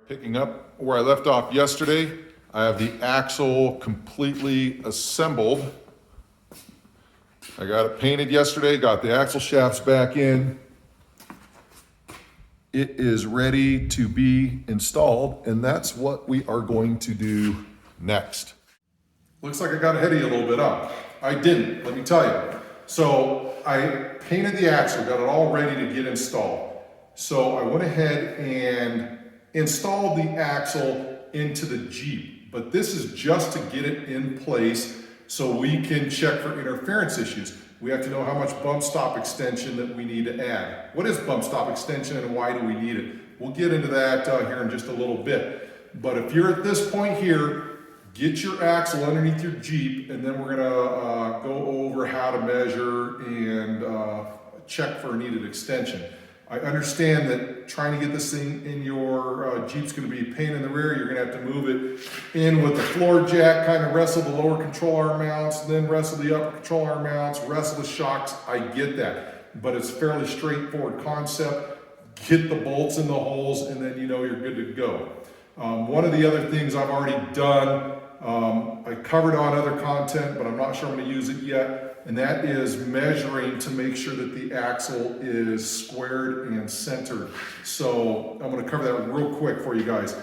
Picking up where I left off yesterday, I have the axle completely assembled. I got it painted yesterday, got the axle shafts back in. It is ready to be installed, and that's what we are going to do next. Looks like I got ahead of you a little bit, huh? I didn't, let me tell you. So I painted the axle, got it all ready to get installed. So I went ahead and installed the axle into the Jeep, but this is just to get it in place so we can check for interference issues. We have to know how much bump stop extension that we need to add. What is bump stop extension and why do we need it? We'll get into that here in just a little bit. But if you're at this point here, get your axle underneath your Jeep, and then we're gonna go over how to measure and check for a needed extension. I understand that trying to get this thing in your Jeep's gonna be a pain in the rear. You're gonna have to move it in with the floor jack, kind of wrestle the lower control arm mounts, then wrestle the upper control arm mounts, wrestle the shocks. I get that, but it's a fairly straightforward concept. Get the bolts in the holes, and then you know you're good to go. One of the other things I've already done, I covered on other content, but I'm not sure I'm gonna use it yet, and that is measuring to make sure that the axle is squared and centered. So I'm gonna cover that real quick for you guys.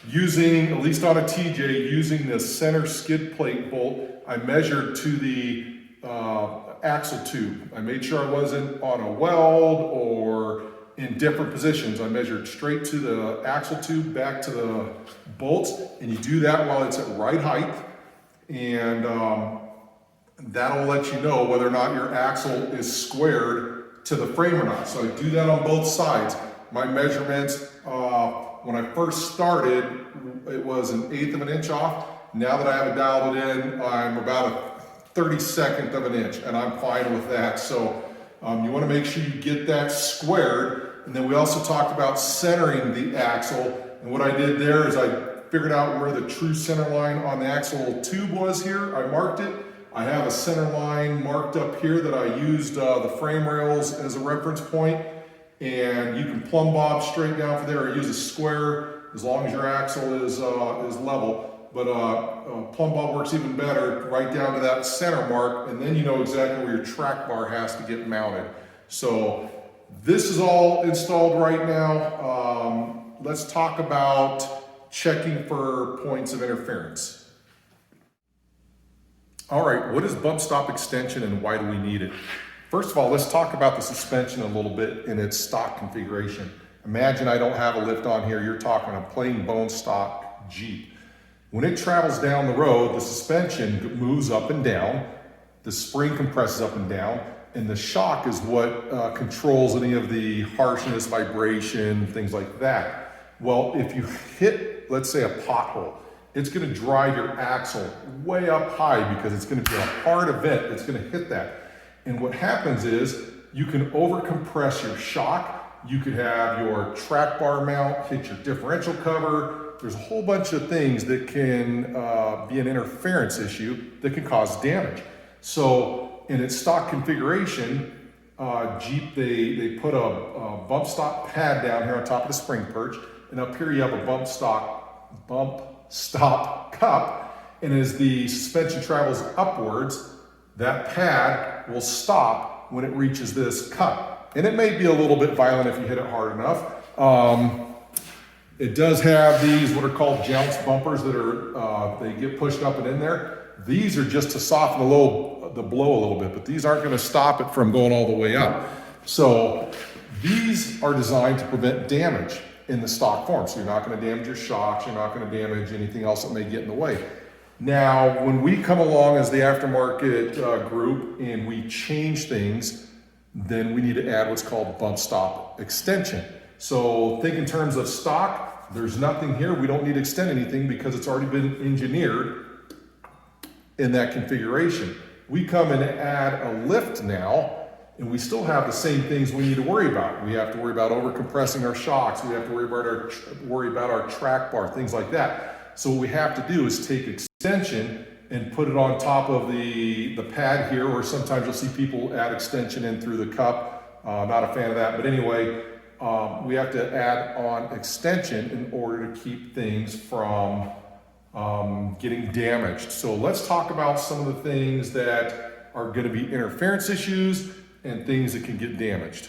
Using, at least on a TJ, using the center skid plate bolt, I measured to the axle tube. I made sure I wasn't on a weld or in different positions. I measured straight to the axle tube, back to the bolts, and you do that while it's at right height, and that'll let you know whether or not your axle is squared to the frame or not. So I do that on both sides. My measurements, when I first started, it was 1/8 of an inch off. Now that I have it dialed in, I'm about a 32nd of an inch, and I'm fine with that. So you wanna make sure you get that squared. And then we also talked about centering the axle. And what I did there is I figured out where the true center line on the axle tube was here. I marked it. I have a center line marked up here that I used the frame rails as a reference point. And you can plumb bob straight down for there or use a square as long as your axle is level. But plumb bob works even better, right down to that center mark, and then you know exactly where your track bar has to get mounted. So this is all installed right now. Let's talk about checking for points of interference. All right, what is bump stop extension and why do we need it? First of all, let's talk about the suspension a little bit in its stock configuration. Imagine I don't have a lift on here. You're talking a plain bone stock Jeep. When it travels down the road, the suspension moves up and down, the spring compresses up and down, and the shock is what controls any of the harshness, vibration, things like that. Well, if you hit, let's say, a pothole, it's gonna drive your axle way up high because it's gonna be a hard event that's gonna hit that. And what happens is you can overcompress your shock. You could have your track bar mount hit your differential cover. There's a whole bunch of things that can be an interference issue that can cause damage. So in its stock configuration, Jeep, they put a bump stop pad down here on top of the spring perch, and up here you have a bump stop cup, and as the suspension travels upwards, that pad will stop when it reaches this cup. And it may be a little bit violent if you hit it hard enough. It does have these, what are called jounce bumpers that are, they get pushed up and in there. These are just to soften the blow a little bit, but these aren't gonna stop it from going all the way up. So these are designed to prevent damage in the stock form. So you're not gonna damage your shocks, you're not gonna damage anything else that may get in the way. Now, when we come along as the aftermarket group and we change things, then we need to add what's called bump stop extension. So think in terms of stock, there's nothing here. We don't need to extend anything because it's already been engineered in that configuration. We come and add a lift now, and we still have the same things we need to worry about. We have to worry about overcompressing our shocks. We have to worry about our track bar, things like that. So what we have to do is take extension and put it on top of the pad here, or sometimes you'll see people add extension in through the cup. Not a fan of that, but anyway, we have to add on extension in order to keep things from getting damaged. So let's talk about some of the things that are going to be interference issues and things that can get damaged.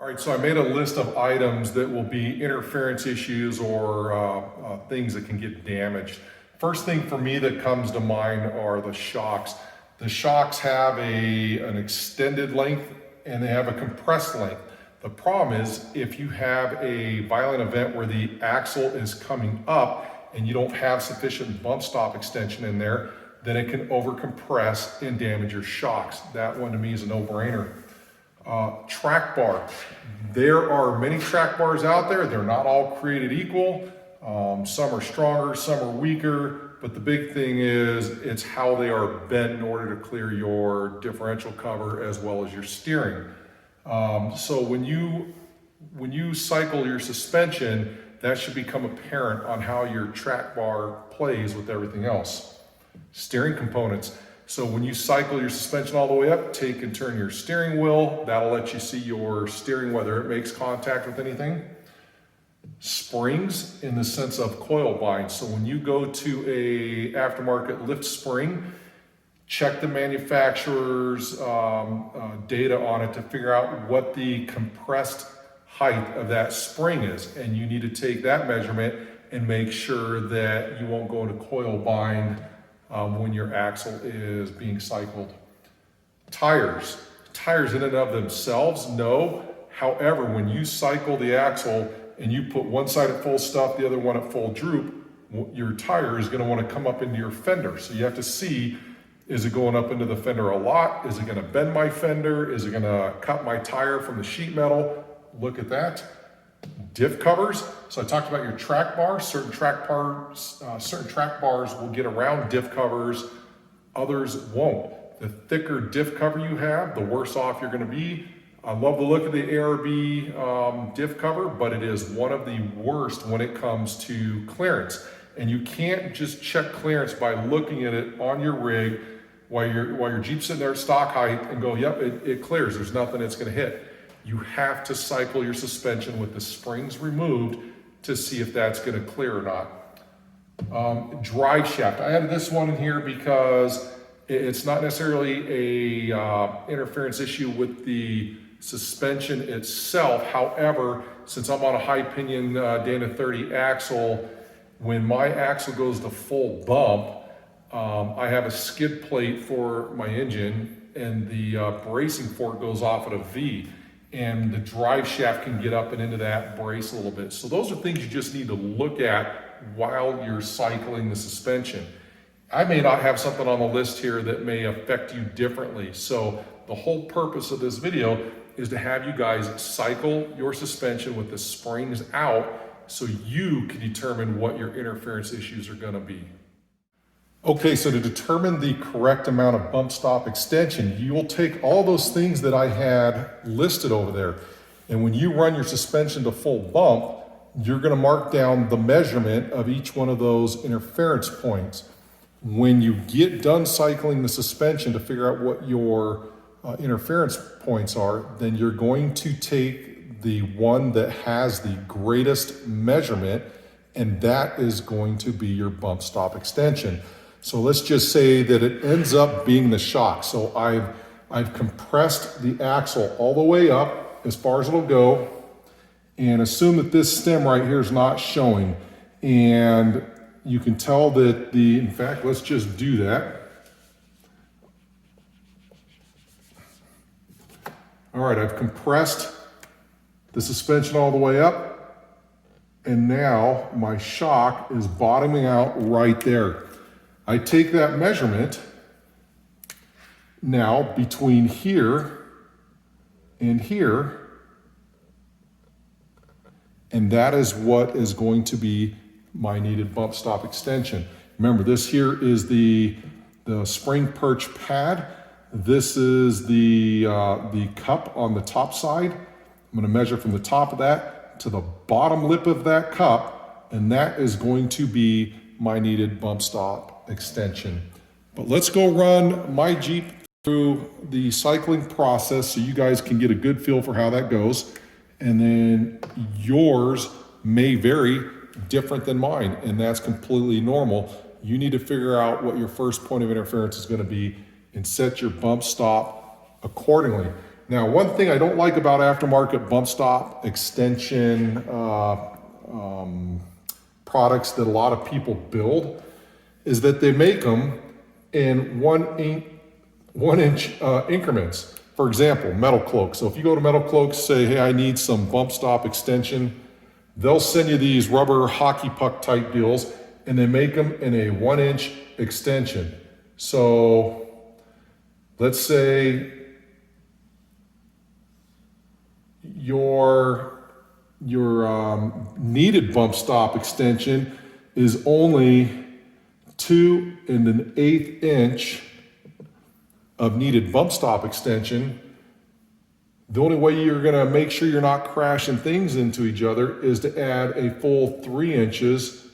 All right, so I made a list of items that will be interference issues or things that can get damaged. First thing for me that comes to mind are the shocks. The shocks have an extended length and they have a compressed length. The problem is if you have a violent event where the axle is coming up and you don't have sufficient bump stop extension in there, then it can overcompress and damage your shocks. That one to me is a no-brainer. Track bar. There are many track bars out there. They're not all created equal. Some are stronger, some are weaker, but the big thing is it's how they are bent in order to clear your differential cover as well as your steering. So when you cycle your suspension, that should become apparent on how your track bar plays with everything else. Steering components. So when you cycle your suspension all the way up, take and turn your steering wheel. That'll let you see your steering, whether it makes contact with anything. Springs in the sense of coil binds. So when you go to a aftermarket lift spring, check the manufacturer's data on it to figure out what the compressed height of that spring is. And you need to take that measurement and make sure that you won't go into coil bind when your axle is being cycled. Tires. Tires in and of themselves, no. However, when you cycle the axle and you put one side at full stop, the other one at full droop, your tire is going to want to come up into your fender. So you have to see, is it going up into the fender a lot? Is it going to bend my fender? Is it going to cut my tire from the sheet metal? Look at that. Diff covers. So I talked about your track bar. Certain track bars will get around diff covers. Others won't. The thicker diff cover you have, the worse off you're going to be. I love the look of the ARB diff cover, but it is one of the worst when it comes to clearance. And you can't just check clearance by looking at it on your rig while your Jeep's sitting there at stock height and go, yep, it clears. There's nothing it's going to hit. You have to cycle your suspension with the springs removed to see if that's going to clear or not. Drive shaft. I added this one in here because it's not necessarily a interference issue with the suspension itself. However, since I'm on a high pinion Dana 30 axle, when my axle goes to full bump, I have a skid plate for my engine and the bracing fork goes off at a V. And the drive shaft can get up and into that brace a little bit. So those are things you just need to look at while you're cycling the suspension. I may not have something on the list here that may affect you differently. So the whole purpose of this video is to have you guys cycle your suspension with the springs out so you can determine what your interference issues are going to be. Okay, so to determine the correct amount of bump stop extension, you will take all those things that I had listed over there. And when you run your suspension to full bump, you're going to mark down the measurement of each one of those interference points. When you get done cycling the suspension to figure out what your interference points are, then you're going to take the one that has the greatest measurement, and that is going to be your bump stop extension. So let's just say that it ends up being the shock. So I've compressed the axle all the way up as far as it'll go, and assume that this stem right here is not showing. And you can tell that in fact, let's just do that. All right, I've compressed the suspension all the way up, and now my shock is bottoming out right there. I take that measurement now between here and here, and that is what is going to be my needed bump stop extension. Remember, this here is the spring perch pad. This is the cup on the top side. I'm going to measure from the top of that to the bottom lip of that cup, and that is going to be my needed bump stop extension. But let's go run my Jeep through the cycling process so you guys can get a good feel for how that goes. and then yours may vary different than mine, and that's completely normal. You need to figure out what your first point of interference is going to be and set your bump stop accordingly. Now, one thing I don't like about aftermarket bump stop extension products that a lot of people build is that they make them in one inch increments. For example, metal cloaks. So if you go to Metal Cloaks, say, hey, I need some bump stop extension, they'll send you these rubber hockey puck type deals, and they make them in a 1 inch extension. So let's say your needed bump stop extension is only 2 1/8 inch of needed bump stop extension. The only way you're going to make sure you're not crashing things into each other is to add a full 3 inches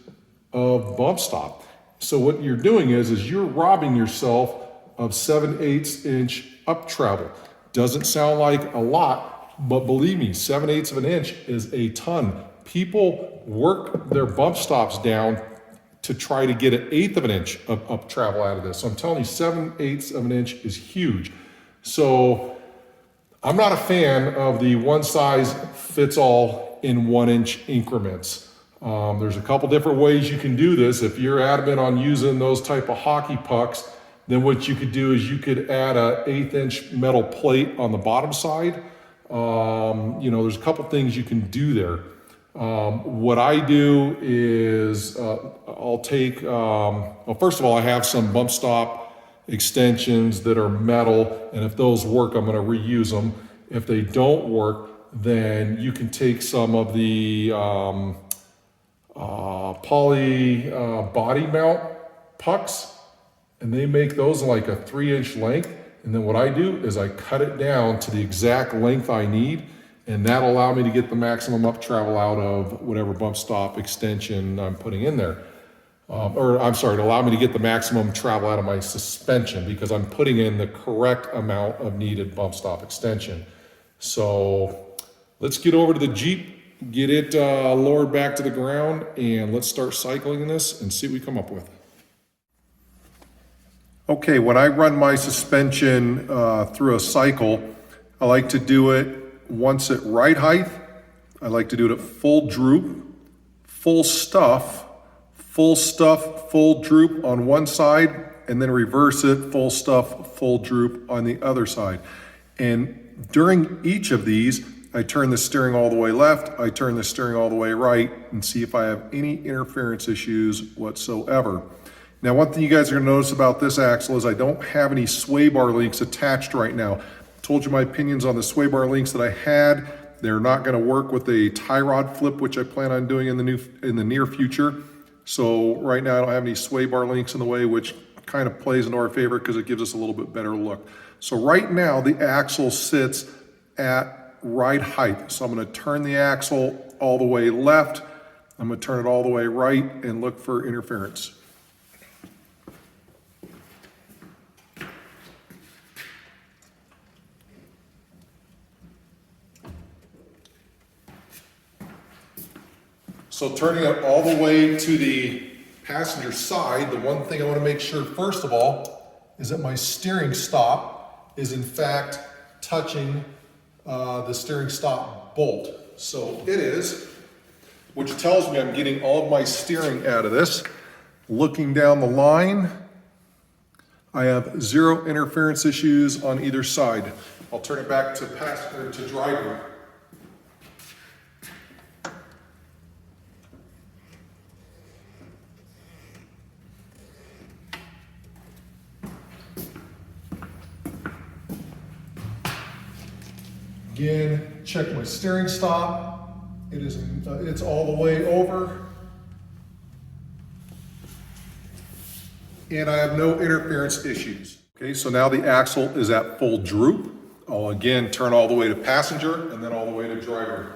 of bump stop. So what you're doing is you're robbing yourself of 7/8 inch up travel. Doesn't sound like a lot, but believe me, 7/8 of an inch is a ton. People work their bump stops down to try to get 1/8 of an inch of up travel out of this. So I'm telling you, 7/8 of an inch is huge. So I'm not a fan of the one size fits all in 1 inch increments. There's a couple different ways you can do this. If you're adamant on using those type of hockey pucks, then what you could do is you could add a 1/8 inch metal plate on the bottom side. There's a couple things you can do there. What I do is I'll take, first of all, I have some bump stop extensions that are metal, and if those work, I'm going to reuse them. If they don't work, then you can take some of the poly body mount pucks, and they make those like a 3 inch length. And then what I do is I cut it down to the exact length I need, and that'll allow me to get the maximum up travel out of whatever bump stop extension I'm putting in there. To allow me to get the maximum travel out of my suspension because I'm putting in the correct amount of needed bump stop extension. So let's get over to the Jeep, get it lowered back to the ground, and let's start cycling this and see what we come up with. Okay, when I run my suspension through a cycle, I like to do it once at ride height. I like to do it at full droop, full stuff, full droop on one side, and then reverse it, full stuff, full droop on the other side. And during each of these, I turn the steering all the way left, I turn the steering all the way right, and see if I have any interference issues whatsoever. Now, one thing you guys are going to notice about this axle is I don't have any sway bar links attached right now. I told you my opinions on the sway bar links that I had. They're not going to work with a tie rod flip, which I plan on doing in the near future. So right now I don't have any sway bar links in the way, which kind of plays into our favor because it gives us a little bit better look. So right now the axle sits at ride height. So I'm going to turn the axle all the way left. I'm going to turn it all the way right and look for interference. So turning it all the way to the passenger side, the one thing I want to make sure first of all is that my steering stop is in fact touching the steering stop bolt. So it is, which tells me I'm getting all of my steering out of this. Looking down the line, I have zero interference issues on either side. I'll turn it back to passenger to driver. Again, check my steering stop. It's all the way over. And I have no interference issues. Okay, so now the axle is at full droop. I'll again turn all the way to passenger and then all the way to driver.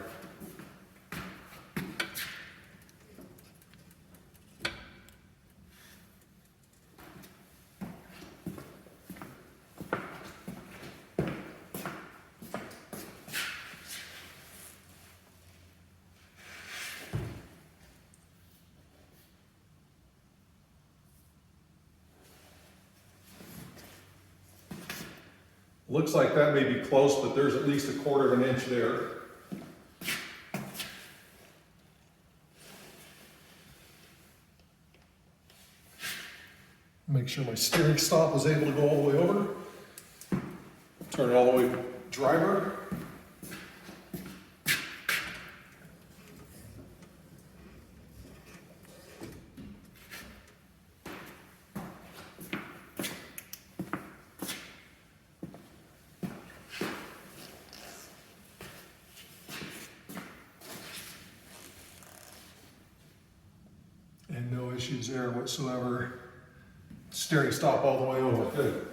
Looks like that may be close, but there's at least 1/4 of an inch there. Make sure my steering stop is able to go all the way over. Turn it all the way driver. And no issues there whatsoever. Steering stop all the way over. Good.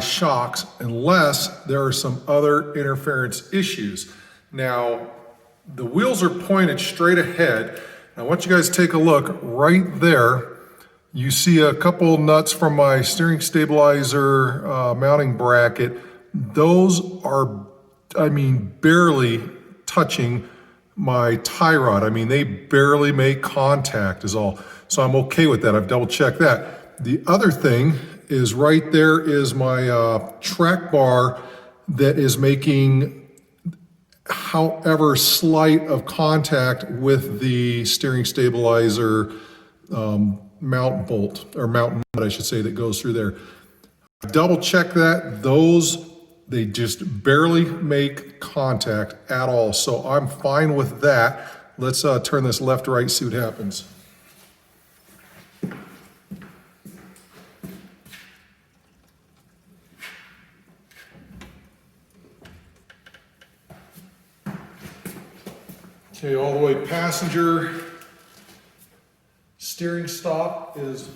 Shocks unless there are some other interference issues. Now, the wheels are pointed straight ahead. I want you guys to take a look right there. You see a couple nuts from my steering stabilizer mounting bracket. Those are, barely touching my tie rod. They barely make contact is all. So I'm okay with that. I've double checked that. The other thing is right there is my track bar that is making however slight of contact with the steering stabilizer mount bolt, or mount nut, I should say, that goes through there. Double check that. They just barely make contact at all. So I'm fine with that. Let's turn this left to right, see what happens. Okay, all the way passenger. Steering stop is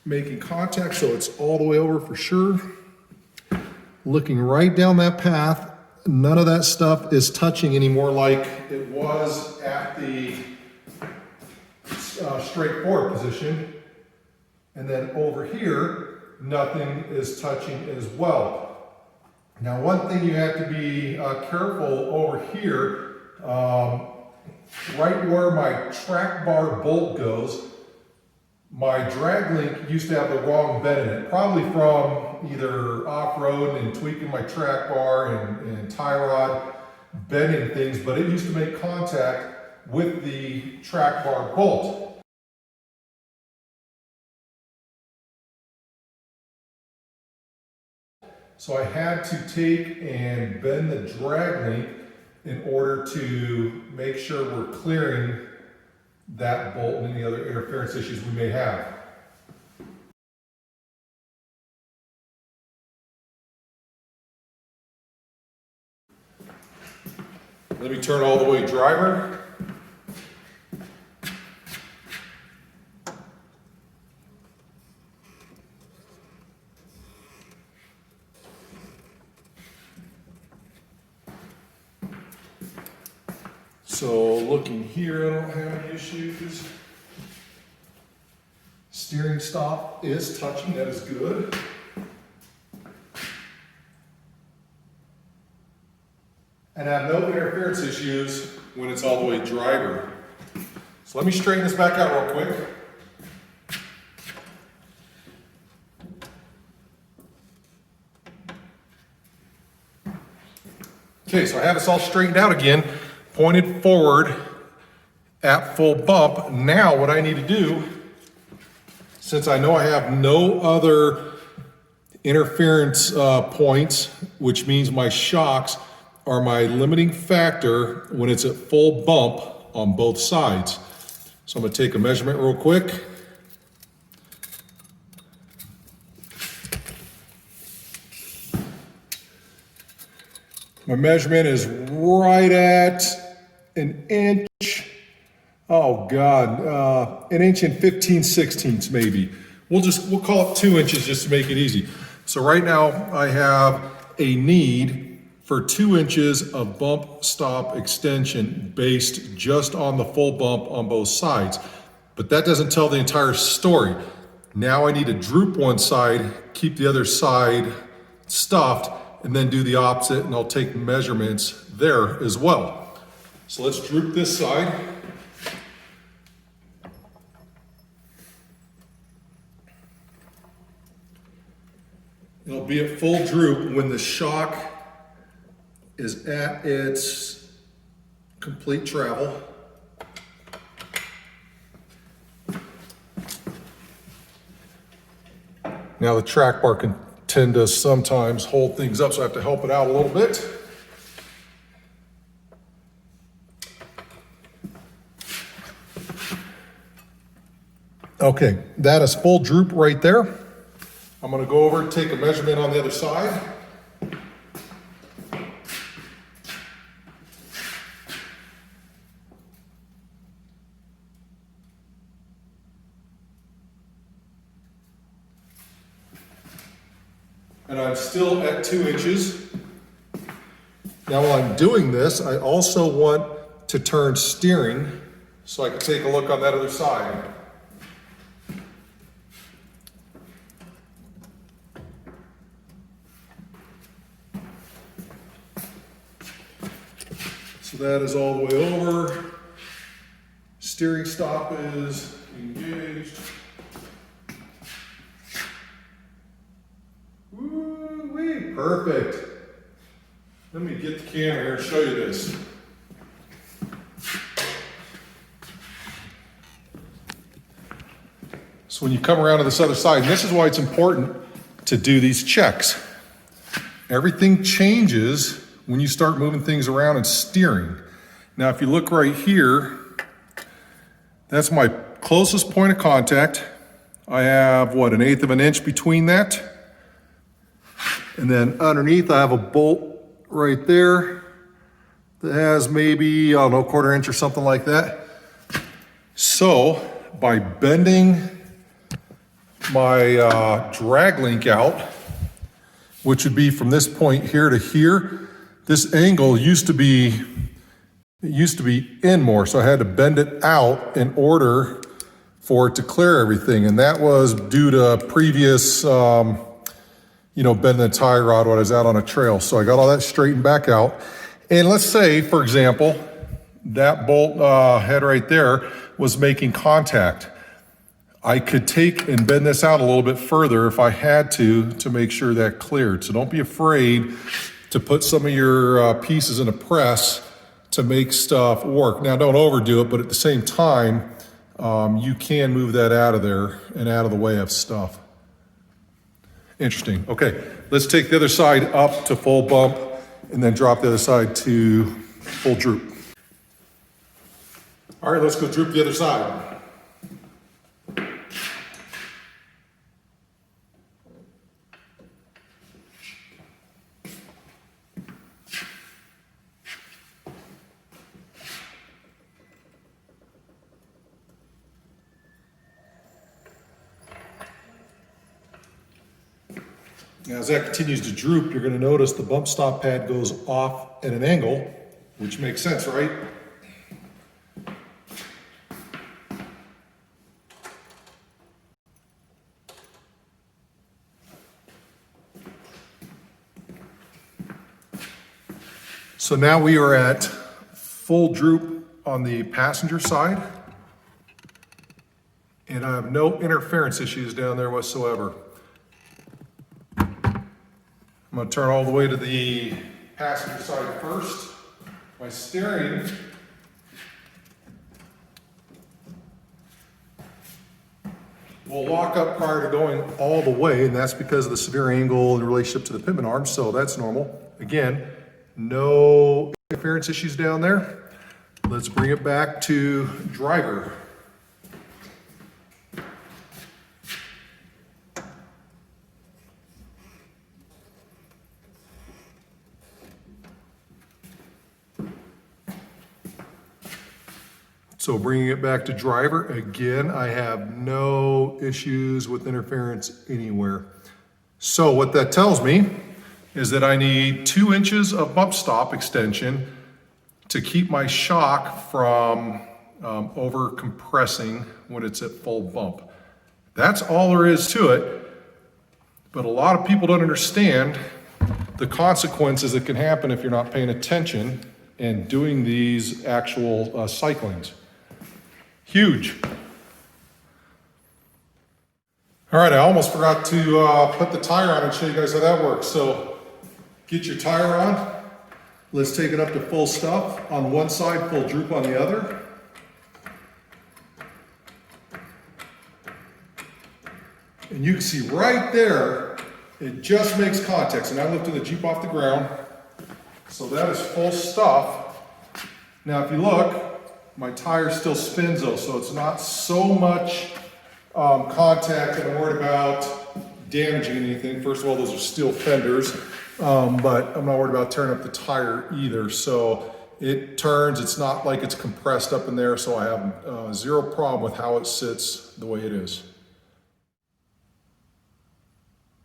making contact, so it's all the way over for sure. Looking right down that path, none of that stuff is touching anymore like it was at the straight forward position. And then over here, nothing is touching as well. Now, one thing you have to be careful over here, right where my track bar bolt goes, my drag link used to have the wrong bend in it, probably from either off-road and tweaking my track bar and tie rod, bending things, but it used to make contact with the track bar bolt. So I had to take and bend the drag link in order to make sure we're clearing that bolt and any other interference issues we may have. Let me turn all the way driver. So looking here, I don't have any issues. Steering stop is touching, that is good. And I have no interference issues when it's all the way driver. So let me straighten this back out real quick. Okay, so I have this all straightened out again, pointed forward at full bump. Now what I need to do, since I know I have no other interference points, which means my shocks are my limiting factor when it's at full bump on both sides. So I'm going to take a measurement real quick. My measurement is right at an inch. Oh God, an inch and 15/16 maybe. We'll call it 2 inches just to make it easy. So right now I have a need for 2 inches of bump stop extension based just on the full bump on both sides. But that doesn't tell the entire story. Now I need to droop one side, keep the other side stuffed, and then do the opposite, and I'll take measurements there as well. So let's droop this side. It'll be at full droop when the shock is at its complete travel. Now the track bar can tend to sometimes hold things up, so I have to help it out a little bit. Okay, that is full droop right there. I'm gonna go over and take a measurement on the other side. And I'm still at 2 inches. Now while I'm doing this, I also want to turn steering so I can take a look on that other side. So that is all the way over. Steering stop is engaged. Woo-wee, perfect. Let me get the camera here and show you this. So when you come around to this other side, and this is why it's important to do these checks. Everything changes when you start moving things around and steering. Now, if you look right here, that's my closest point of contact. I have, what, 1/8 of an inch between that. And then underneath, I have a bolt right there that has maybe, I don't know, 1/4 inch or something like that. So by bending my drag link out, which would be from this point here to here, this angle used to be in more, so I had to bend it out in order for it to clear everything. And that was due to previous, bending the tie rod when I was out on a trail. So I got all that straightened back out. And let's say, for example, that bolt head right there was making contact. I could take and bend this out a little bit further if I had to make sure that cleared. So don't be afraid to put some of your pieces in a press to make stuff work. Now don't overdo it, but at the same time, you can move that out of there and out of the way of stuff. Interesting. Okay, let's take the other side up to full bump and then drop the other side to full droop. All right, let's go droop the other side. Now, as that continues to droop, you're going to notice the bump stop pad goes off at an angle, which makes sense, right? So now we are at full droop on the passenger side, and I have no interference issues down there whatsoever. I'm going to turn all the way to the passenger side first. My steering will lock up prior to going all the way, and that's because of the severe angle in relationship to the pivot arm, so that's normal. Again, no interference issues down there. Let's bring it back to driver. So bringing it back to driver, again, I have no issues with interference anywhere. So what that tells me is that I need 2 inches of bump stop extension to keep my shock from over compressing when it's at full bump. That's all there is to it. But a lot of people don't understand the consequences that can happen if you're not paying attention and doing these actual cyclings. Huge. All right, I almost forgot to put the tire on and show you guys how that works. So get your tire on. Let's take it up to full stuff on one side, full droop on the other. And you can see right there, it just makes contact. And I lifted the Jeep off the ground. So that is full stuff. Now if you look, my tire still spins though, so it's not so much contact that I'm worried about damaging anything. First of all, those are steel fenders, but I'm not worried about tearing up the tire either. So it turns, it's not like it's compressed up in there, so I have zero problem with how it sits the way it is.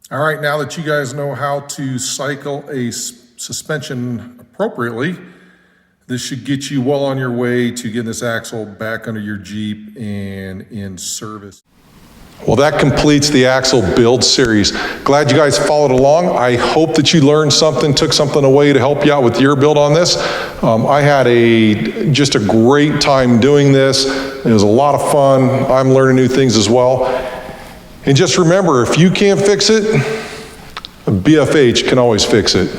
All right, now that you guys know how to cycle a suspension appropriately, this should get you well on your way to getting this axle back under your Jeep and in service. Well, that completes the axle build series. Glad you guys followed along. I hope that you learned something, took something away to help you out with your build on this. I had just a great time doing this. It was a lot of fun. I'm learning new things as well. And just remember, if you can't fix it, BFH can always fix it.